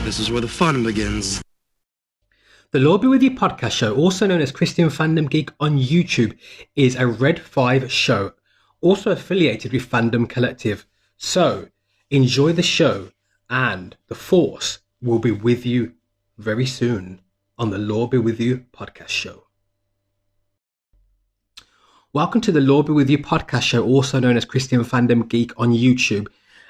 This is where the fun begins. The Lord Be With You podcast show, also known as Christian Fandom Geek on YouTube, is a Red 5 show, also affiliated with Fandom Collective. So, enjoy the show, and the Force will be with you very soon on the Lord Be With You podcast show. Welcome to the Lord Be With You podcast show, also known as Christian Fandom Geek on YouTube.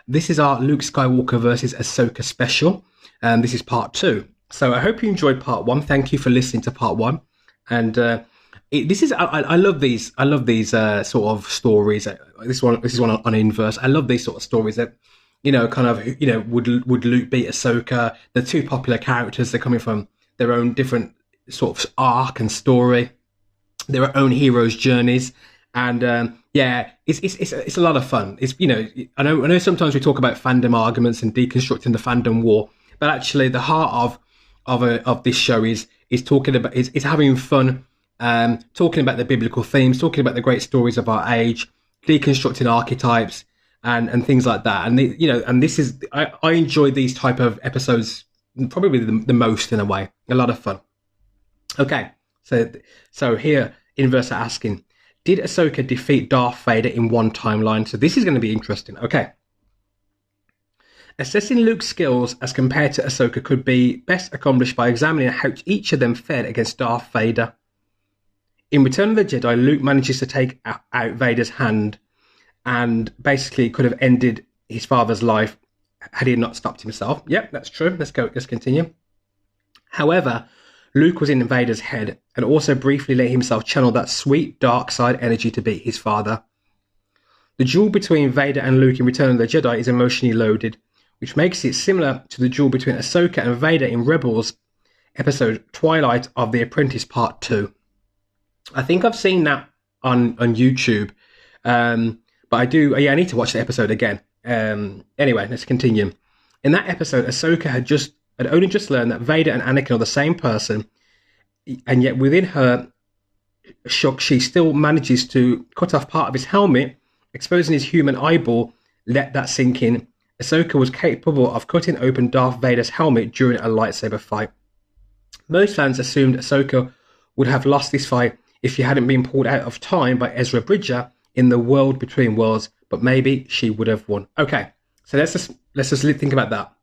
This is our Luke Skywalker versus Ahsoka special, and this is part 2. So I hope you enjoyed part 1. Thank you for listening to part 1. And I love these. I love these sort of stories. This is one on Inverse. I love these sort of stories that, would Luke beat Ahsoka? The two popular characters, they're coming from their own different sort of arc and story, their own heroes' journeys. And it's a lot of fun. It's, I know sometimes we talk about fandom arguments and deconstructing the fandom war, but actually the heart of this show is talking about is having fun, talking about the biblical themes, talking about the great stories of our age, deconstructing archetypes and things like that. And and this is I enjoy these type of episodes probably the most, in a way. A lot of fun. Okay, so here Inverse are asking, did Ahsoka defeat Darth Vader in one timeline? So this is going to be interesting. Okay. Assessing Luke's skills as compared to Ahsoka could be best accomplished by examining how each of them fared against Darth Vader. In Return of the Jedi, Luke manages to take out Vader's hand and basically could have ended his father's life had he not stopped himself. Yep, that's true. Let's continue. However, Luke was in Vader's head and also briefly let himself channel that sweet dark side energy to beat his father. The duel between Vader and Luke in Return of the Jedi is emotionally loaded, which makes it similar to the duel between Ahsoka and Vader in Rebels episode Twilight of the Apprentice Part 2. I think I've seen that on YouTube, but I need to watch the episode again. Anyway, let's continue. In that episode, Ahsoka had only just learned that Vader and Anakin are the same person, and yet within her shock, she still manages to cut off part of his helmet, exposing his human eyeball. Let that sink in. Ahsoka was capable of cutting open Darth Vader's helmet during a lightsaber fight. Most fans assumed Ahsoka would have lost this fight if she hadn't been pulled out of time by Ezra Bridger in The World Between Worlds, but maybe she would have won. Okay, so let's just think about that.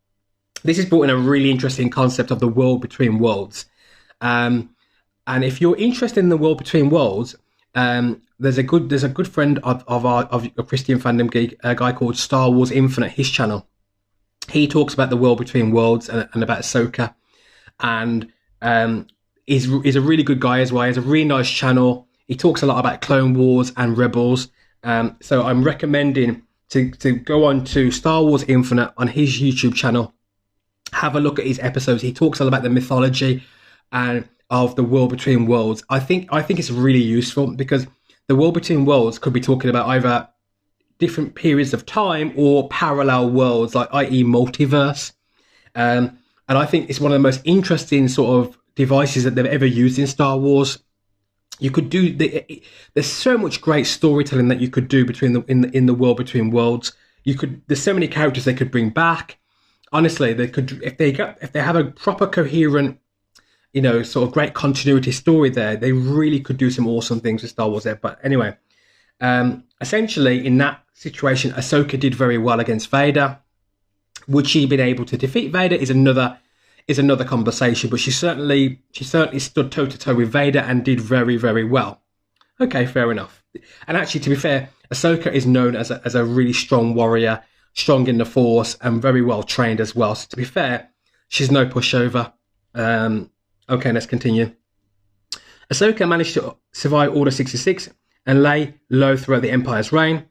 This is brought in a really interesting concept of the world between worlds. And if you're interested in the world between worlds, there's a good friend of Christian Fandom Geek, a guy called Star Wars Infinite, his channel. He talks about the world between worlds and about Ahsoka, and he's a really good guy as well. He has a really nice channel. He talks a lot about Clone Wars and Rebels. So I'm recommending to go on to Star Wars Infinite on his YouTube channel. Have a look at his episodes. He talks all about the mythology and of the world between worlds. I think it's really useful because the world between worlds could be talking about either different periods of time or parallel worlds, like i.e. multiverse. And I think it's one of the most interesting sort of devices that they've ever used in Star Wars. You could do there's so much great storytelling that you could do in the world between worlds. There's so many characters they could bring back. Honestly, they could if they have a proper coherent, sort of great continuity story there, they really could do some awesome things with Star Wars there. But anyway, essentially in that situation, Ahsoka did very well against Vader. Would she have been able to defeat Vader is another conversation, but she certainly stood toe to toe with Vader and did very, very well. Okay, fair enough. And actually, to be fair, Ahsoka is known as a really strong warrior, strong in the Force, and very well trained as well. So to be fair, she's no pushover. Okay, let's continue. Ahsoka managed to survive Order 66 and lay low throughout the Empire's reign.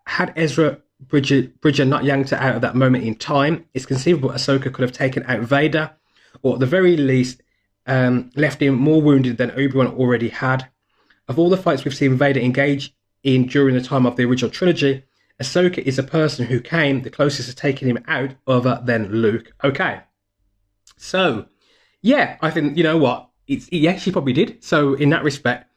Had Ezra Bridger not yanked her out of that moment in time, it's conceivable Ahsoka could have taken out Vader, or at the very least, left him more wounded than Obi-Wan already had. Of all the fights we've seen Vader engage in during the time of the original trilogy, Ahsoka is a person who came the closest to taking him out other than Luke. Okay. So, yeah, I think, you know what? She probably did. So, in that respect,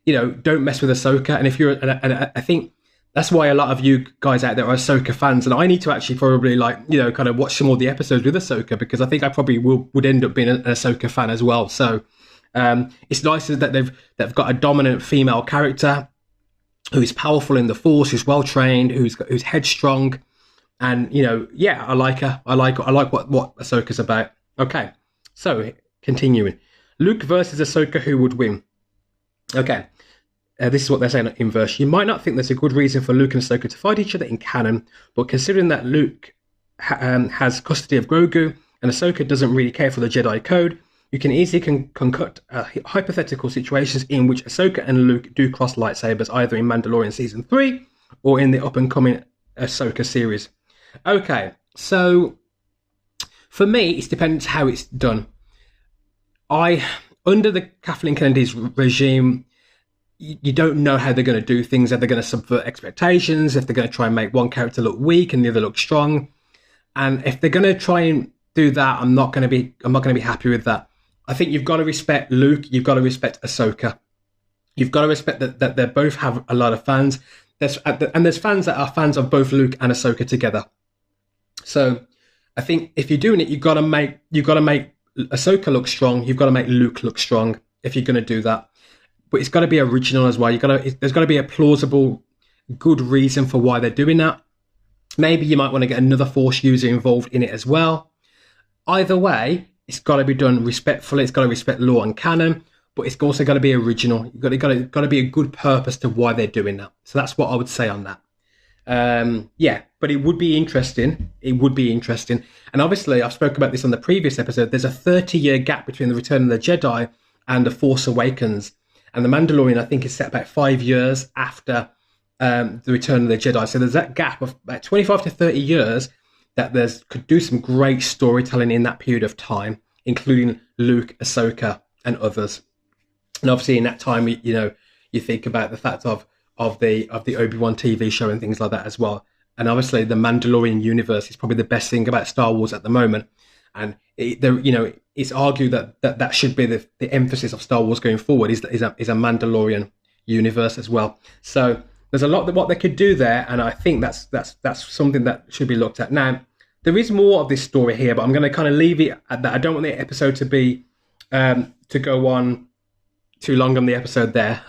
don't mess with Ahsoka. And if you're, and I think That's why a lot of you guys out there are Ahsoka fans, and I need to actually probably kind of watch some more of the episodes with Ahsoka, because I think I probably would end up being an Ahsoka fan as well. So it's nice that they've got a dominant female character who's powerful in the Force, who's well trained, who's headstrong, and I like her. I like what Ahsoka's about. Okay, so continuing, Luke versus Ahsoka, who would win? Okay. This is what they're saying in verse. You might not think there's a good reason for Luke and Ahsoka to fight each other in canon, but considering that Luke has custody of Grogu and Ahsoka doesn't really care for the Jedi Code, you can easily concoct hypothetical situations in which Ahsoka and Luke do cross lightsabers, either in Mandalorian Season 3 or in the up-and-coming Ahsoka series. Okay, so for me, it depends how it's done. Under the Kathleen Kennedy's regime, you don't know how they're going to do things. Are they going to subvert expectations? If they're going to try and make one character look weak and the other look strong, and if they're going to try and do that, I'm not going to be happy with that. I think you've got to respect Luke. You've got to respect Ahsoka. You've got to respect that they both have a lot of fans. There's fans that are fans of both Luke and Ahsoka together. So I think if you're doing it, you've got to make Ahsoka look strong. You've got to make Luke look strong if you're going to do that. But it's got to be original as well. There's got to be a plausible, good reason for why they're doing that. Maybe you might want to get another Force user involved in it as well. Either way, it's got to be done respectfully. It's got to respect lore and canon, but it's also got to be original. Got to be a good purpose to why they're doing that. So that's what I would say on that. But it would be interesting. It would be interesting. And obviously, I've spoken about this on the previous episode. There's a 30-year gap between The Return of the Jedi and The Force Awakens. And The Mandalorian, I think, is set about 5 years after The Return of the Jedi. So there's that gap of about 25 to 30 years that could do some great storytelling in that period of time, including Luke, Ahsoka, and others. And obviously, in that time, you think about the fact of the Obi-Wan TV show and things like that as well. And obviously, the Mandalorian universe is probably the best thing about Star Wars at the moment. And it's argued that should be the emphasis of Star Wars going forward is a Mandalorian universe as well. So there's a lot that what they could do there, and I think that's something that should be looked at. Now, there is more of this story here, but I'm going to kind of leave it at that. I don't want the episode to be to go on too long on the episode there,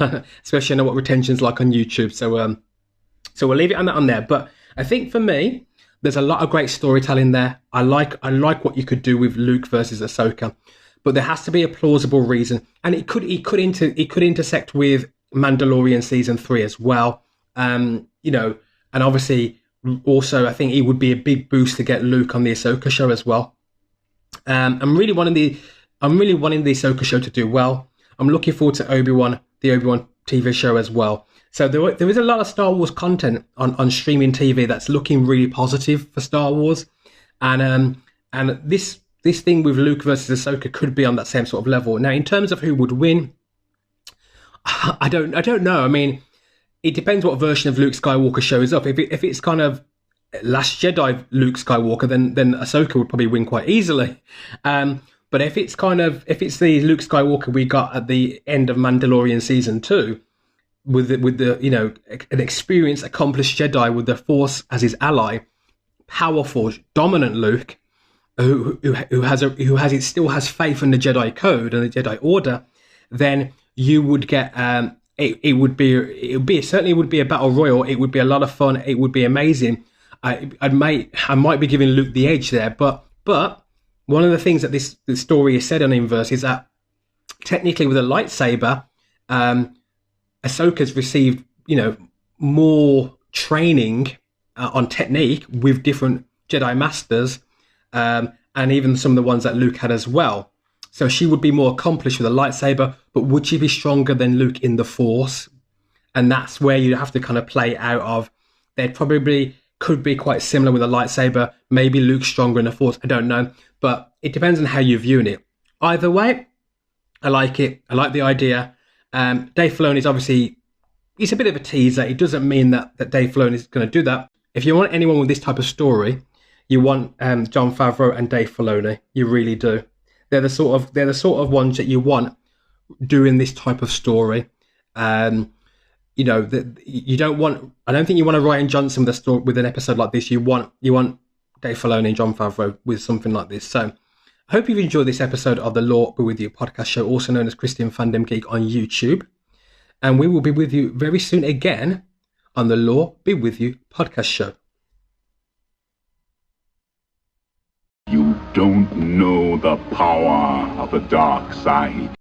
especially I know what retention's like on YouTube. So we'll leave it on there. But I think for me, there's a lot of great storytelling there. I like what you could do with Luke versus Ahsoka, but there has to be a plausible reason, and it could intersect with Mandalorian Season 3 as well. And obviously also I think it would be a big boost to get Luke on the Ahsoka show as well. I'm really wanting the Ahsoka show to do well. I'm looking forward to the Obi-Wan TV show as well. So there is a lot of Star Wars content on streaming TV that's looking really positive for Star Wars, and this thing with Luke versus Ahsoka could be on that same sort of level. Now, in terms of who would win, I don't know. I mean, it depends what version of Luke Skywalker shows up. If it's kind of Last Jedi Luke Skywalker, then Ahsoka would probably win quite easily. But if it's the Luke Skywalker we got at the end of Mandalorian Season 2, with the an experienced, accomplished Jedi with the Force as his ally, powerful, dominant Luke, who still has faith in the Jedi Code and the Jedi Order, then you would get it would be a battle royal. It would be a lot of fun. It would be amazing. I might be giving Luke the edge there, but one of the things that this story is said on Inverse is that technically with a lightsaber, Ahsoka's received, more training on technique with different Jedi Masters, and even some of the ones that Luke had as well. So she would be more accomplished with a lightsaber, but would she be stronger than Luke in the Force? And that's where you have to kind of play out of. They probably could be quite similar with a lightsaber. Maybe Luke's stronger in the Force. I don't know. But it depends on how you're viewing it. Either way, I like it. I like the idea. Dave Filoni is obviously, he's a bit of a teaser. It doesn't mean that Dave Filoni is going to do that. If you want anyone with this type of story, you want Jon Favreau and Dave Filoni. You really do. They're the sort of ones that you want doing this type of story. you know, you don't want. I don't think you want to Rian Johnson with a story with an episode like this. You want Dave Filoni and Jon Favreau with something like this. So I hope you've enjoyed this episode of the Law Be With You podcast show, also known as Christian Fandom Geek on YouTube. And we will be with you very soon again on the Law Be With You podcast show. You don't know the power of the dark side.